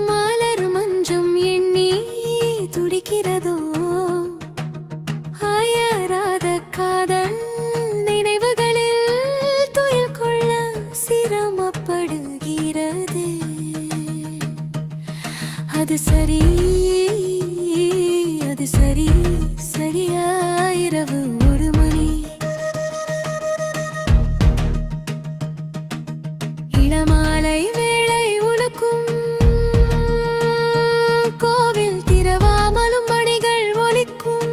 மலர் மஞ்சம் எண்ணி துடிக்கிறதோ ஆயராத காதல் நினைவுகளில் துயில் கொள்ள சிரமப்படுகிறது. அது சரி அது சரி சரியா இரவு 1 மணி. இளமாலை வேளை உனக்கும் கோவில் திறவாமலும் மணிகள் ஒலிக்கும்.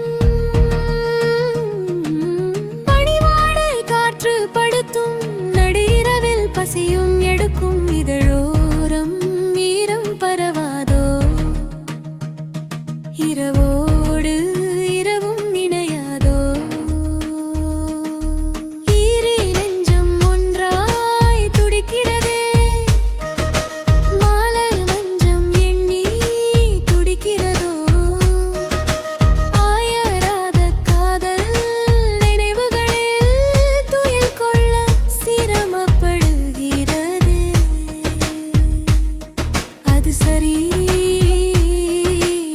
பனிவாடை காற்று படுத்தும் நடு இரவில் பசியும் எடுக்கும். இதழோரம் ஈரம் பரவாதோ இரவோடு இரவும் இணையாதோ. ஈரி நெஞ்சம் ஒன்றாய் துடிக்கிறதே மலர் மஞ்சம் எண்ணி துடிக்கிறதோ ஆயராத காதல் நினைவுகளில் துயில் கொள்ள சிரமப்படுகிறது. அது சரி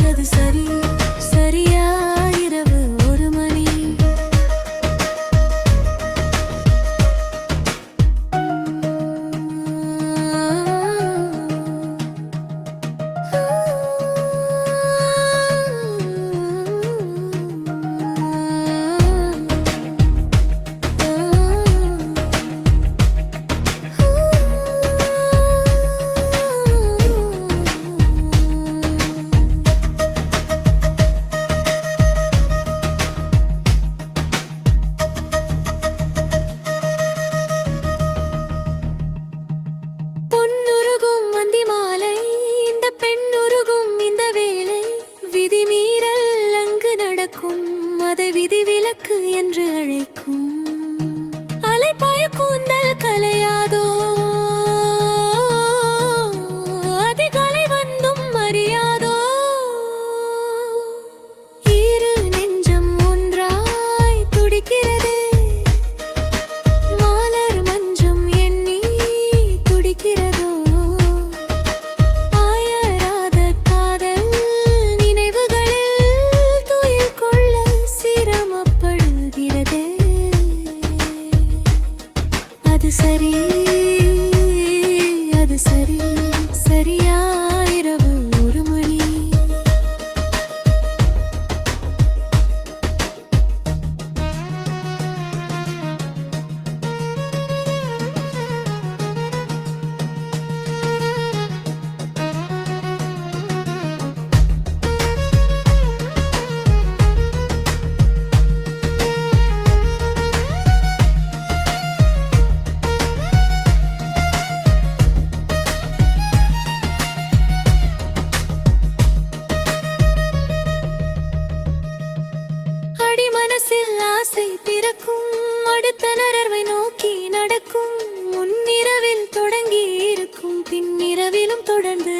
அது சரி சரியா இரவு 1 மணி. பொன்னுருகும் அந்தி மாலை இந்த பெண்ணுருகும் இந்த வேளை விதிமீறல் அங்கு நடக்கும். அதை விதிவிலக்கு என்று அழைக்கும். அலைப்பாய கூந்தல் கலையாதோ அதிகாலை வந்தும் அறியாதோ. இரு நெஞ்சம் ஒன்றாய் துடிக்கிறதே மலர் மஞ்சம் எண்ணி துடிக்கிறதோ ஆயராத காதல் நினைவுகளில் துயில் கொள்ள சிரமப்படுகிறதே. அது சரி அது சரி சரியா இரவு 1 மணி. அடி மனசில் ஆசை பிறக்கும். அடுத்த நரர்வை நோக்கி நடக்கும். முன்னிரவில் தொடங்கி இருக்கும் பின்னிரவிலும் தொடர்ந்து